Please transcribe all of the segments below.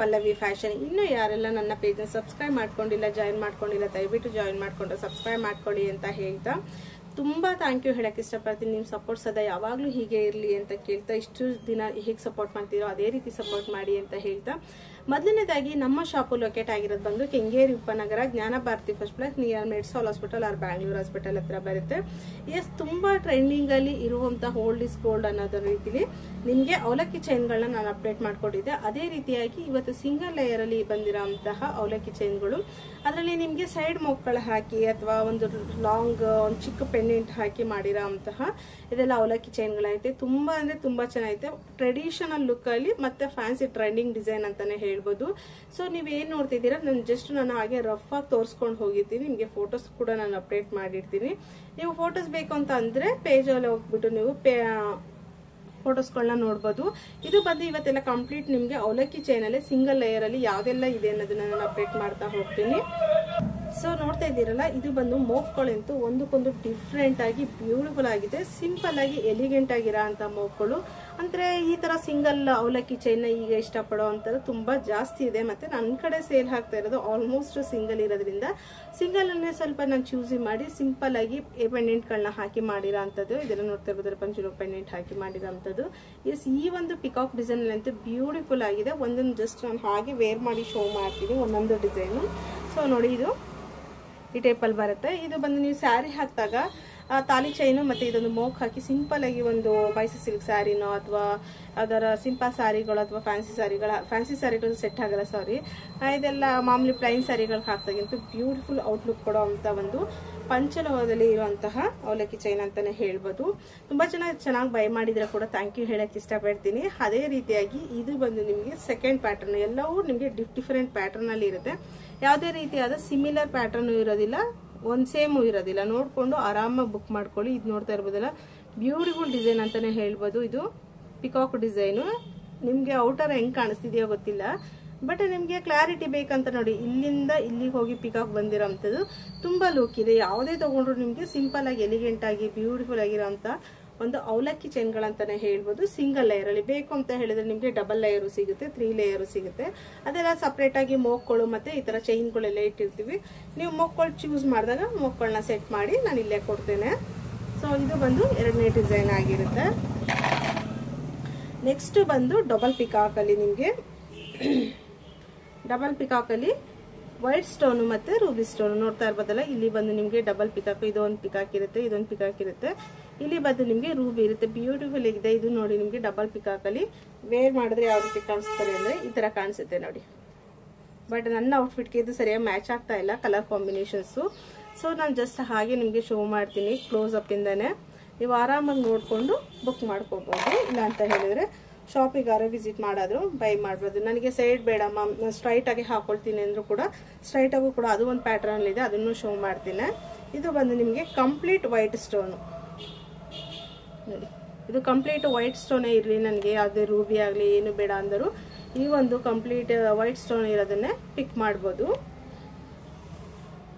Pallavi fashion. ಇನ್ನೂ ಯಾರೆಲ್ಲ ನನ್ನ ಪೇಜ್ನ ಸಬ್ಸ್ಕ್ರೈಬ್ ಮಾಡ್ಕೊಂಡಿಲ್ಲ, ಜಾಯಿನ್ ಮಾಡ್ಕೊಂಡಿಲ್ಲ, ದಯವಿಟ್ಟು ಜಾಯಿನ್ ಮಾಡ್ಕೊಂಡು ಸಬ್ಸ್ಕ್ರೈಬ್ ಮಾಡ್ಕೊಳ್ಳಿ ಅಂತ ಹೇಳ್ತಾ ತುಂಬಾ ಥ್ಯಾಂಕ್ ಯು ಹೇಳಕ್ ಇಷ್ಟಪಡ್ತೀನಿ. ನಿಮ್ಮ ಸಪೋರ್ಟ್ ಸದಾ ಯಾವಾಗಲೂ ಹೀಗೆ ಇರಲಿ ಅಂತ ಕೇಳ್ತಾ, ಇಷ್ಟು ದಿನ ಹೇಗೆ ಸಪೋರ್ಟ್ ಮಾಡ್ತೀರೋ ಅದೇ ರೀತಿ ಸಪೋರ್ಟ್ ಮಾಡಿ ಅಂತ ಹೇಳ್ತಾ, ಮೊದಲನೇದಾಗಿ ನಮ್ಮ ಶಾಪು ಲೊಕೇಟ್ ಆಗಿರೋದು ಬಂದು Kengeri Upanagara, Jnana Bharathi first block near Medsol hospital or Bangalore hospital ಹತ್ರ ಬರುತ್ತೆ. ಎಸ್, ತುಂಬಾ ಟ್ರೆಂಡಿಂಗ್ ಅಲ್ಲಿ ಇರುವಂತಹ ಓಲ್ಡ್ ಇಸ್ ಗೋಲ್ಡ್ ಅನ್ನೋದ್ರ ರೀತಿಲಿ ನಿಮಗೆ ಅವಲಕ್ಕಿ ಚೈನ್ಗಳನ್ನ ನಾನು ಅಪ್ಡೇಟ್ ಮಾಡ್ಕೊಟ್ಟಿದ್ದೆ. ಅದೇ ರೀತಿಯಾಗಿ ಇವತ್ತು ಸಿಂಗಲ್ ಲೇಯರ್ ಅಲ್ಲಿ ಬಂದಿರೋಂತಹ ಅವಲಕ್ಕಿ ಚೈನ್ಗಳು, ಅದರಲ್ಲಿ ನಿಮಗೆ ಸೈಡ್ ಮೊಕ್ಕಳು ಹಾಕಿ ಅಥವಾ ಒಂದು ಲಾಂಗ್ ಒಂದು ಚಿಕ್ಕ ಪೆಂಡೆಂಟ್ ಹಾಕಿ ಮಾಡಿರೋ ಅಂತಹ ಇದೆಲ್ಲ ಅವಲಕ್ಕಿ ಚೈನ್ಗಳೈತೆ. ತುಂಬಾ ಅಂದ್ರೆ ತುಂಬಾ ಚೆನ್ನಾಗೈತೆ. ಟ್ರೆಡಿಷನಲ್ ಲುಕ್ ಅಲ್ಲಿ ಮತ್ತೆ ಫ್ಯಾನ್ಸಿ ಟ್ರೆಂಡಿಂಗ್ ಡಿಸೈನ್ ಅಂತಾನೆ ಹೇಳ್ಬೋದು. ಸೊ ನೀವೇನ್ ನೋಡ್ತಿದ್ದೀರಾ, ನಾನು ಹಾಗೆ ರಫ್ ಆಗಿ ತೋರಿಸ್ಕೊಂಡು ಹೋಗಿರ್ತೀನಿ. ನಿಮಗೆ ಫೋಟೋಸ್ ಕೂಡ ನಾನು ಅಪ್ಡೇಟ್ ಮಾಡಿರ್ತೀನಿ. ನೀವು ಫೋಟೋಸ್ ಬೇಕು ಅಂತ ಅಂದ್ರೆ ಪೇಜ್ ಅಲ್ಲಿ ಹೋಗ್ಬಿಟ್ಟು ನೀವು ಫೋಟೋಸ್ಗಳನ್ನ ನೋಡ್ಬೋದು. ಇದು ಬಂದು ಇವತ್ತೆಲ್ಲ ಕಂಪ್ಲೀಟ್ ನಿಮಗೆ ಅವಲಕ್ಕಿ ಚೈನ್ ಅಲ್ಲಿ ಸಿಂಗಲ್ ಲೇಯರ್ ಅಲ್ಲಿ ಯಾವ್ದೆಲ್ಲ ಇದೆ ಅನ್ನೋದನ್ನ ನಾನು ಅಪ್ಡೇಟ್ ಮಾಡ್ತಾ ಹೋಗ್ತೀನಿ. ಸೊ ನೋಡ್ತಾ ಇದ್ದೀರಲ್ಲ, ಇದು ಬಂದು ಮೋಕ್ಗಳಂತೂ ಒಂದಕ್ಕೊಂದು ಡಿಫ್ರೆಂಟ್ ಆಗಿ ಬ್ಯೂಟಿಫುಲ್ ಆಗಿದೆ. ಸಿಂಪಲ್ ಆಗಿ ಎಲಿಗೆಂಟ್ ಆಗಿರೋ ಅಂತ ಮೋಕ್ಗಳು ಅಂದ್ರೆ ಈ ತರ ಸಿಂಗಲ್ ಅವಲಕ್ಕಿ ಚೈನ್ ಈಗ ಇಷ್ಟಪಡೋ ಅಂತದ್ದು ತುಂಬಾ ಜಾಸ್ತಿ ಇದೆ. ಮತ್ತೆ ನನ್ನ ಕಡೆ ಸೇಲ್ ಆಗ್ತಾ ಇರೋದು ಆಲ್ಮೋಸ್ಟ್ ಸಿಂಗಲ್ ಇರೋದ್ರಿಂದ ಸಿಂಗಲ್ ಅನ್ನೇ ಸ್ವಲ್ಪ ನಾನು ಚೂಸಿ ಮಾಡಿ ಸಿಂಪಲ್ ಆಗಿ ಪೆಂಡೆಂಟ್ ಗಳನ್ನ ಹಾಕಿ ಮಾಡಿರೋ ಅಂತದ್ದು. ಇದೆಲ್ಲ ನೋಡ್ತಾ ಇರ್ಬೋದು, ಪಂಚುಲು ಪೆಂಡೆಂಟ್ ಹಾಕಿ ಮಾಡಿರೋ ಅಂತದ್ದು. ಎಸ್, ಈ ಒಂದು ಪಿಕಾಕ್ ಡಿಸೈನ್ ಅಂತೂ ಬ್ಯೂಟಿಫುಲ್ ಆಗಿದೆ. ಒಂದೊಂದು ಜಸ್ಟ್ ನಾನು ಹಾಗೆ ವೇರ್ ಮಾಡಿ ಶೋ ಮಾಡ್ತೀನಿ ಒಂದೊಂದು ಡಿಸೈನು. ಸೊ ನೋಡಿ, ಇದು ಈ ಟೈಪಲ್ಲಿ ಬರುತ್ತೆ. ಇದು ಬಂದು ನೀವು ಸ್ಯಾರಿ ಹಾಕಿದಾಗ ತಾಲಿ ಚೈನು ಮತ್ತೆ ಇದೊಂದು ಮೋಕ್ ಹಾಕಿ ಸಿಂಪಲ್ ಆಗಿ ಒಂದು ಮೈಸೂರು ಸಿಲ್ಕ್ ಸ್ಯಾರಿನೋ ಅಥವಾ ಅದರ ಸಿಂಪಲ್ ಸ್ಯಾರಿಗಳು ಅಥವಾ ಫ್ಯಾನ್ಸಿ ಸ್ಯಾರಿಗಳು ಸೆಟ್ ಆಗಲ್ಲ, ಸಾರಿ, ಇದೆಲ್ಲ ಮಾಮೂಲಿ ಪ್ಲೈನ್ ಸ್ಯಾರಿಗಳು ಹಾಕ್ದಾಗಂತೂ ಬ್ಯೂಟಿಫುಲ್ ಔಟ್ಲುಕ್ ಕೊಡೋ ಅಂತ ಒಂದು ಪಂಚಲೋಹದಲ್ಲಿ ಇರುವಂತಹ ಅವಲಕ್ಕಿ ಚೈನ್ ಅಂತಾನೆ ಹೇಳ್ಬೋದು. ತುಂಬಾ ಚೆನ್ನಾಗಿ ಬೈ ಮಾಡಿದ್ರೆ ಕೂಡ ಥ್ಯಾಂಕ್ ಯು ಹೇಳಕ್ ಇಷ್ಟಪಡ್ತೀನಿ. ಅದೇ ರೀತಿಯಾಗಿ ಇದು ಬಂದು ನಿಮಗೆ ಸೆಕೆಂಡ್ ಪ್ಯಾಟರ್ನ್, ಎಲ್ಲವೂ ನಿಮಗೆ ಡಿಫ್ರೆಂಟ್ ಪ್ಯಾಟರ್ನ್ ಅಲ್ಲಿ ಇರುತ್ತೆ. ಯಾವುದೇ ರೀತಿಯಾದ ಸಿಮಿಲರ್ ಪ್ಯಾಟರ್ನ್ ಇರೋದಿಲ್ಲ, ಒಂದ್ ಸೇಮ್ ಇರೋದಿಲ್ಲ. ನೋಡ್ಕೊಂಡು ಆರಾಮಾಗಿ ಬುಕ್ ಮಾಡ್ಕೊಳ್ಳಿ. ಇದು ನೋಡ್ತಾ ಇರ್ಬೋದಲ್ಲ, ಬ್ಯೂಟಿಫುಲ್ ಡಿಸೈನ್ ಅಂತಾನೆ ಹೇಳ್ಬೋದು. ಇದು ಪಿಕಾಕ್ ಡಿಸೈನು. ನಿಮ್ಗೆ ಔಟರ್ ಹೆಂಗ್ ಕಾಣಿಸ್ತಿದೆಯೋ ಗೊತ್ತಿಲ್ಲ, ಬಟ್ ನಿಮ್ಗೆ ಕ್ಲಾರಿಟಿ ಬೇಕಂತ ನೋಡಿ, ಇಲ್ಲಿಂದ ಇಲ್ಲಿಗೆ ಹೋಗಿ ಪಿಕಾಕ್ ಬಂದಿರೋಂಥದ್ದು ತುಂಬಾ ಲುಕ್ ಇದೆ. ಯಾವುದೇ ತಗೊಂಡ್ರು ನಿಮ್ಗೆ ಸಿಂಪಲ್ ಆಗಿ ಎಲಿಗೆಂಟ್ ಆಗಿ ಬ್ಯೂಟಿಫುಲ್ ಆಗಿರೋಂಥ ಒಂದು ಅವಲಕ್ಕಿ ಚೈನ್ಗಳಂತಾನೆ ಹೇಳ್ಬೋದು. ಸಿಂಗಲ್ ಲೇಯರ್ ಅಲ್ಲಿ ಬೇಕು ಅಂತ ಹೇಳಿದ್ರೆ ನಿಮ್ಗೆ ಡಬಲ್ ಲೇಯರು ಸಿಗುತ್ತೆ, 3 ಲೇಯರು ಸಿಗುತ್ತೆ. ಅದೆಲ್ಲ ಸಪ್ರೇಟ್ ಆಗಿ ಮೋಕ್ಗಳು ಮತ್ತೆ ಈ ತರ ಚೈನ್ಗಳೆಲ್ಲ ಇಟ್ಟಿರ್ತೀವಿ. ನೀವು ಮೋಕ್ಗಳು ಚೂಸ್ ಮಾಡಿದಾಗ ಮೋಕ್ಗಳನ್ನ ಸೆಟ್ ಮಾಡಿ ನಾನು ಇಲ್ಲೇ ಕೊಡ್ತೇನೆ. ಸೊ ಇದು ಬಂದು ಎರಡನೇ ಡಿಸೈನ್ ಆಗಿರುತ್ತೆ. ನೆಕ್ಸ್ಟ್ ಬಂದು ಡಬಲ್ ಪಿಕಾಕ್ ಅಲ್ಲಿ ನಿಮ್ಗೆ ಡಬಲ್ ಪಿಕಾಕ್ ಅಲ್ಲಿ ವೈಟ್ ಸ್ಟೋನ್ ಮತ್ತೆ ರೂಬಿ ಸ್ಟೋನ್ ನೋಡ್ತಾ ಇರ್ಬೋದಲ್ಲ. ಇಲ್ಲಿ ಬಂದು ನಿಮ್ಗೆ ಡಬಲ್ ಪಿಕಾಕ್, ಇದೊಂದು ಪಿಕಾಕ್ ಇರುತ್ತೆ, ಇದೊಂದು ಪಿಕಾಕ್ ಇರುತ್ತೆ. ಇಲ್ಲಿ ಬಂದು ನಿಮ್ಗೆ ರೂಬಿ ಇರುತ್ತೆ. ಬ್ಯೂಟಿಫುಲ್ ಆಗಿದೆ. ಇದು ನೋಡಿ, ನಿಮ್ಗೆ ಡಬಲ್ ಪಿಕಾಕ್ ಅಲ್ಲಿ ವೇರ್ ಮಾಡಿದ್ರೆ ಯಾವ ರೀತಿ ಕಾಣಿಸ್ತಾರೆ ಅಂದ್ರೆ ಈ ತರ ಕಾಣಿಸುತ್ತೆ ನೋಡಿ. ಬಟ್ ನನ್ನ ಔಟ್ಫಿಟ್ಗೆ ಇದು ಸರಿಯಾಗಿ ಮ್ಯಾಚ್ ಆಗ್ತಾ ಇಲ್ಲ ಕಲರ್ ಕಾಂಬಿನೇಷನ್ಸ್. ಸೊ ನಾನು ಜಸ್ಟ್ ಹಾಗೆ ನಿಮ್ಗೆ ಶೋ ಮಾಡ್ತೀನಿ ಕ್ಲೋಸ್ ಅಪ್ ಇಂದಾನೆ. ನೀವು ಆರಾಮಾಗಿ ನೋಡ್ಕೊಂಡು ಬುಕ್ ಮಾಡ್ಕೋಬಹುದು. ಇಲ್ಲ ಅಂತ ಹೇಳಿದ್ರೆ ಶಾಪಿಗಾರ ವಿಸಿಟ್ ಮಾಡಾದ್ರು ಬೈ ಮಾಡ್ಬೋದು. ನನಗೆ ಸೈಡ್ ಬೇಡ ಮ್ಯಾಮ್, ಸ್ಟ್ರೈಟ್ ಆಗಿ ಹಾಕೊಳ್ತೀನಿ ಅಂದ್ರೂ ಕೂಡ ಸ್ಟ್ರೈಟ್ ಆಗು ಕೂಡ ಅದು ಒಂದು ಪ್ಯಾಟರ್ನ್ ಇದೆ, ಅದನ್ನು ಶೋ ಮಾಡ್ತೀನಿ. ಇದು ಬಂದು ನಿಮಗೆ ಕಂಪ್ಲೀಟ್ ವೈಟ್ ಸ್ಟೋನ್ ನೋಡಿ. ಇದು ಕಂಪ್ಲೀಟ್ ವೈಟ್ ಸ್ಟೋನೇ ಇರಲಿ, ನನಗೆ ಯಾವುದೇ ರೂಬಿ ಆಗಲಿ ಏನು ಬೇಡ ಅಂದರು ಈ ಒಂದು ಕಂಪ್ಲೀಟ್ ವೈಟ್ ಸ್ಟೋನ್ ಇರೋದನ್ನೇ ಪಿಕ್ ಮಾಡ್ಬೋದು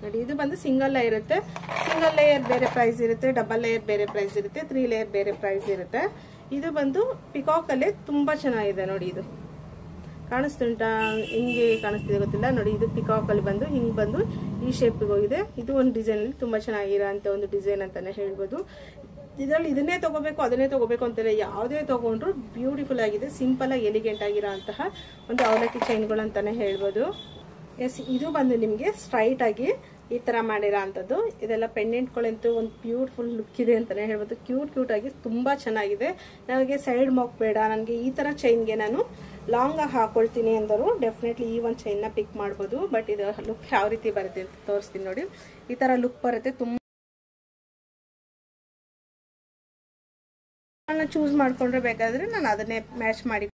ನೋಡಿ. ಇದು ಬಂದು ಸಿಂಗಲ್ ಲೇಯರ್ ಇರುತ್ತೆ. ಸಿಂಗಲ್ ಲೇಯರ್ ಬೇರೆ ಪ್ರೈಸ್ ಇರುತ್ತೆ, ಡಬಲ್ ಲೇಯರ್ ಬೇರೆ ಪ್ರೈಸ್ ಇರುತ್ತೆ, 3 ಲೇಯರ್ ಬೇರೆ ಪ್ರೈಸ್ ಇರುತ್ತೆ. ಇದು ಬಂದು ಪಿಕಾಕ್ ಅಲ್ಲೇ ತುಂಬಾ ಚೆನ್ನಾಗಿದೆ ನೋಡಿ. ಇದು ಕಾಣಿಸ್ತುಂಟಾ, ಹಿಂಗೆ ಕಾಣಿಸ್ತಿದೆ ಗೊತ್ತಿಲ್ಲ ನೋಡಿ. ಇದು ಪಿಕಾಕ್ ಅಲ್ಲಿ ಬಂದು ಹಿಂಗ್ ಬಂದು ಈ ಶೇಪ್ ಹೋಗಿದೆ. ಇದು ಒಂದು ಡಿಸೈನ್ ಅಲ್ಲಿ ತುಂಬಾ ಚೆನ್ನಾಗಿರೋ ಅಂತ ಒಂದು ಡಿಸೈನ್ ಅಂತಾನೆ ಹೇಳ್ಬೋದು. ಇದರಲ್ಲಿ ಇದನ್ನೇ ತಗೋಬೇಕು ಅದನ್ನೇ ತಗೋಬೇಕು ಅಂತೆಲ್ಲ ಯಾವುದೇ ತಗೊಂಡ್ರು ಬ್ಯೂಟಿಫುಲ್ ಆಗಿದೆ. ಸಿಂಪಲ್ ಆಗಿ ಎಲಿಗೆಂಟ್ ಆಗಿರೋ ಅಂತಹ ಒಂದು ಅವಲಕ್ಕಿ ಚೈನ್ಗಳು ಅಂತಾನೆ ಹೇಳ್ಬೋದು. ಎಸ್, ಇದು ಬಂದು ನಿಮ್ಗೆ ಸ್ಟ್ರೈಟ್ ಆಗಿ ಈ ತರ ಮಾಡಿರೋ ಅಂತದ್ದು. ಇದೆಲ್ಲ ಪೆಂಡೆಂಟ್ಗಳಂತೂ ಒಂದು ಬ್ಯೂಟಿಫುಲ್ ಲುಕ್ ಇದೆ ಅಂತಾನೆ ಹೇಳ್ಬೋದು. ಕ್ಯೂಟ್ ಆಗಿ ತುಂಬಾ ಚೆನ್ನಾಗಿದೆ. ನನಗೆ ಸೈಡ್ ಮಾಕ್ ಬೇಡ, ನನಗೆ ಈ ತರ ಚೈನ್ಗೆ ನಾನು ಲಾಂಗ್ ಆಗಿ ಹಾಕೊಳ್ತೀನಿ ಅಂದರು ಡೆಫಿನೆಟ್ಲಿ ಈ ಒಂದು ಚೈನ್ ನ ಪಿಕ್ ಮಾಡ್ಬೋದು. ಬಟ್ ಇದು ಲುಕ್ ಯಾವ ರೀತಿ ಬರುತ್ತೆ ಅಂತ ತೋರಿಸ್ತೀನಿ ನೋಡಿ. ಈ ತರ ಲುಕ್ ಬರುತ್ತೆ. ತುಂಬಾ ಚೂಸ್ ಮಾಡ್ಕೊಂಡ್ರೆ ಬೇಕಾದ್ರೆ ನಾನು ಅದನ್ನೇ ಮ್ಯಾಚ್ ಮಾಡಿ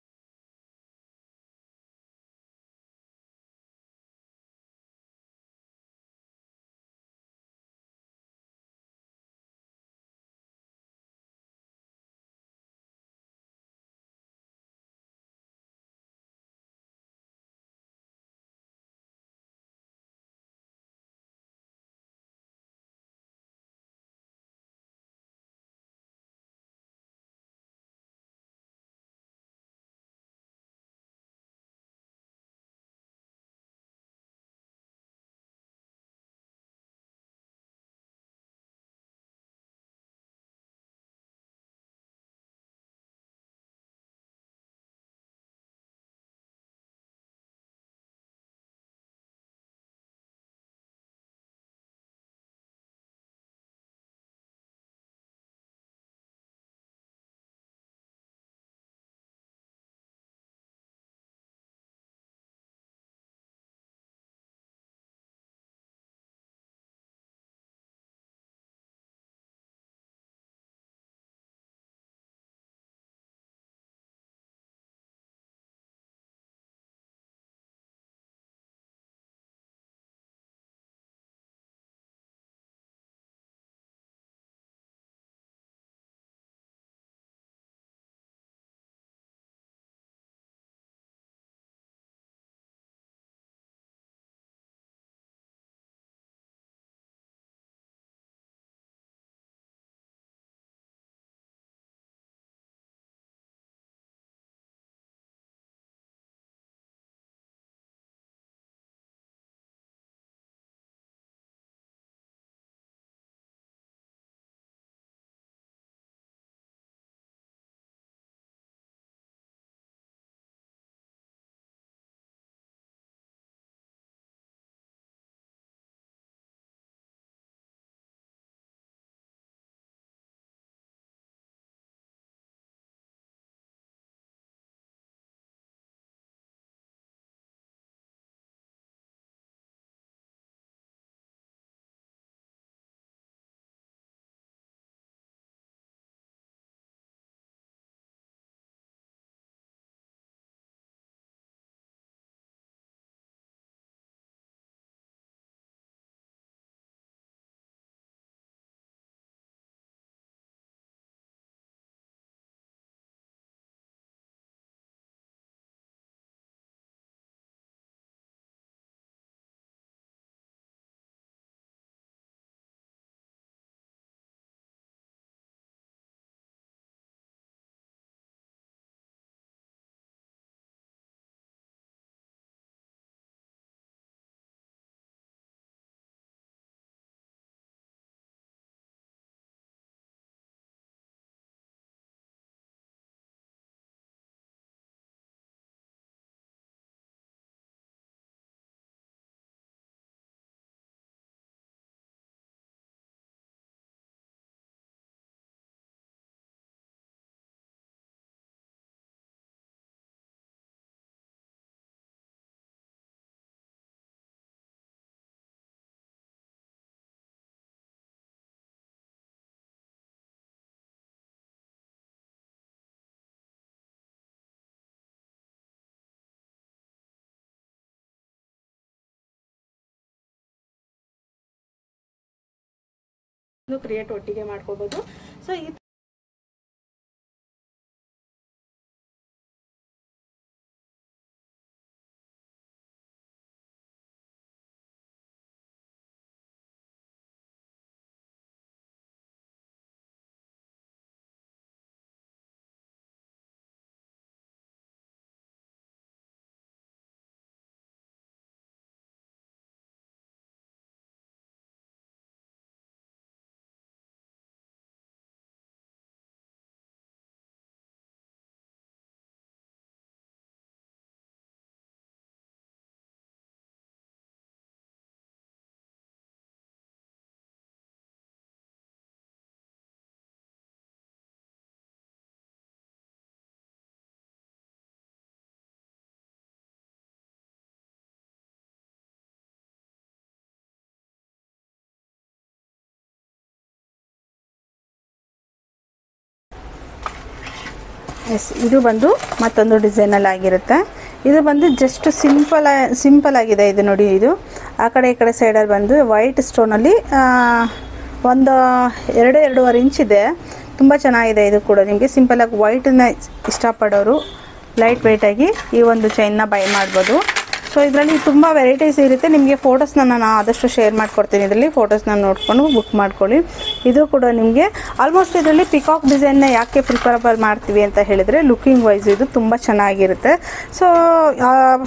ಕ್ರಿಯೇಟ್ ಒಟ್ಟಿಗೆ ಮಾಡ್ಕೋಬಹುದು. ಸೊ ಈ ಎಸ್, ಇದು ಬಂದು ಮತ್ತೊಂದು ಡಿಸೈನಲ್ಲಿ ಆಗಿರುತ್ತೆ. ಇದು ಬಂದು ಜಸ್ಟ್ ಸಿಂಪಲ್ ಆಗಿದೆ. ಇದು ನೋಡಿ, ಇದು ಆ ಕಡೆ ಈ ಕಡೆ ಸೈಡಲ್ಲಿ ಬಂದು ವೈಟ್ ಸ್ಟೋನಲ್ಲಿ ಒಂದು 2-2.5 ಇಂಚ್ ಇದೆ. ತುಂಬ ಚೆನ್ನಾಗಿದೆ. ಇದು ಕೂಡ ನಿಮಗೆ ಸಿಂಪಲಾಗಿ ವೈಟನ್ನ ಇಷ್ಟಪಡೋರು ಲೈಟ್ ವೆಯ್ಟಾಗಿ ಈ ಒಂದು ಚೈನ್ನ ಬೈ ಮಾಡ್ಬೋದು. ಸೊ ಇದರಲ್ಲಿ ತುಂಬ ವೆರೈಟೀಸ್ ಇರುತ್ತೆ. ನಿಮಗೆ ಫೋಟೋಸ್ನ ನಾನು ಆದಷ್ಟು ಶೇರ್ ಮಾಡ್ಕೊಡ್ತೀನಿ. ಇದರಲ್ಲಿ ಫೋಟೋಸ್ನ ನೋಡಿಕೊಂಡು ಬುಕ್ ಮಾಡ್ಕೊಳ್ಳಿ. ಇದು ಕೂಡ ನಿಮಗೆ ಆಲ್ಮೋಸ್ಟ್ ಇದರಲ್ಲಿ ಪಿಕಾಕ್ ಡಿಸೈನ್ನ ಯಾಕೆ ಪ್ರಿಫರಬಲ್ ಮಾಡ್ತೀವಿ ಅಂತ ಹೇಳಿದರೆ, ಲುಕಿಂಗ್ ವೈಸ್ ಇದು ತುಂಬ ಚೆನ್ನಾಗಿರುತ್ತೆ. ಸೊ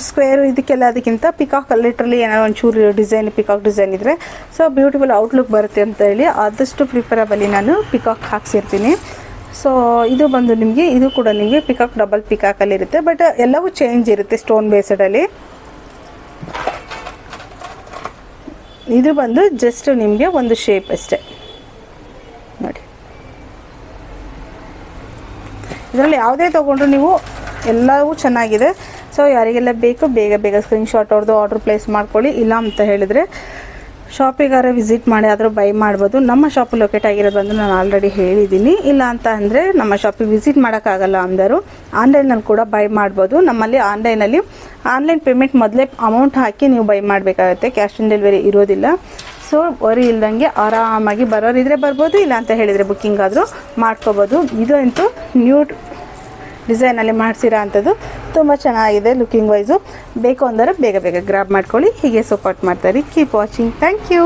ಸ್ಕ್ವೇರ್ ಇದಕ್ಕೆಲ್ಲ ಅದಕ್ಕಿಂತ ಪಿಕಾಕ್ ಲಿಟ್ರಲಿ ಏನಾದ್ರು ಒಂಚೂರು ಡಿಸೈನ್ ಪಿಕಾಕ್ ಡಿಸೈನ್ ಇದ್ದರೆ ಸೊ ಬ್ಯೂಟಿಫುಲ್ ಔಟ್ಲುಕ್ ಬರುತ್ತೆ ಅಂತ ಹೇಳಿ ಆದಷ್ಟು ಪ್ರಿಫರಬಲಿ ನಾನು ಪಿಕಾಕ್ ಹಾಕ್ಸಿರ್ತೀನಿ. ಸೊ ಇದು ಬಂದು ನಿಮಗೆ, ಇದು ಕೂಡ ನಿಮಗೆ ಪಿಕಾಕ್ ಡಬಲ್ ಪಿಕಾಕಲ್ಲಿರುತ್ತೆ. ಬಟ್ ಎಲ್ಲವೂ ಚೇಂಜ್ ಇರುತ್ತೆ ಸ್ಟೋನ್ ಬೇಸ್ಡಲ್ಲಿ. ಇದು ಬಂದು ಜಸ್ಟ್ ನಿಮಗೆ ಒಂದು ಶೇಪ್ ಅಷ್ಟೇ ನೋಡಿ. ಇದರಲ್ಲಿ ಯಾವುದೇ ತೊಗೊಂಡ್ರು ನೀವು ಎಲ್ಲವೂ ಚೆನ್ನಾಗಿದೆ. ಸೊ ಯಾರಿಗೆಲ್ಲ ಬೇಕು ಬೇಗ ಸ್ಕ್ರೀನ್ಶಾಟ್ ಹೊಡೆದು ಆರ್ಡರ್ ಪ್ಲೇಸ್ ಮಾಡ್ಕೊಳ್ಳಿ. ಇಲ್ಲ ಅಂತ ಹೇಳಿದರೆ ಶಾಪಿಗಾರ ವಿಸಿಟ್ ಮಾಡಿ ಆದರೂ ಬೈ ಮಾಡ್ಬೋದು. ನಮ್ಮ ಶಾಪ್ ಲೊಕೇಟ್ ಆಗಿರೋದು ಬಂದು ನಾನು ಆಲ್ರೆಡಿ ಹೇಳಿದ್ದೀನಿ. ಇಲ್ಲ ಅಂತ ಅಂದರೆ ನಮ್ಮ ಶಾಪಿಗೆ ವಿಸಿಟ್ ಮಾಡೋಕ್ಕಾಗಲ್ಲ ಅಂದರು ಆನ್ಲೈನಲ್ಲಿ ಕೂಡ ಬೈ ಮಾಡ್ಬೋದು. ನಮ್ಮಲ್ಲಿ ಆನ್ಲೈನ್ ಪೇಮೆಂಟ್ ಮೊದಲೇ ಅಮೌಂಟ್ ಹಾಕಿ ನೀವು ಬೈ ಮಾಡಬೇಕಾಗುತ್ತೆ. ಕ್ಯಾಶ್ ಆನ್ ಡೆಲಿವರಿ ಇರೋದಿಲ್ಲ. ಸೊ ವರಿ ಇಲ್ದಂಗೆ ಆರಾಮಾಗಿ ಬರೋರಿದ್ರೆ ಬರ್ಬೋದು, ಇಲ್ಲ ಅಂತ ಹೇಳಿದರೆ ಬುಕ್ಕಿಂಗ್ ಆದರೂ ಮಾಡ್ಕೋಬೋದು. ಇದು ಅಂತೂ ನ್ಯೂ ಡಿಸೈನಲ್ಲಿ ಮಾಡಿಸಿರೋ ಅಂಥದ್ದು ತುಂಬ ಚೆನ್ನಾಗಿದೆ. ಲುಕಿಂಗ್ ವೈಸು ಬೇಕು ಅಂದರೆ ಬೇಗ ಗ್ರಾಬ್ ಮಾಡ್ಕೊಳ್ಳಿ. ಹೀಗೆ ಸಪೋರ್ಟ್ ಮಾಡ್ತಾರೆ. Keep watching. Thank you.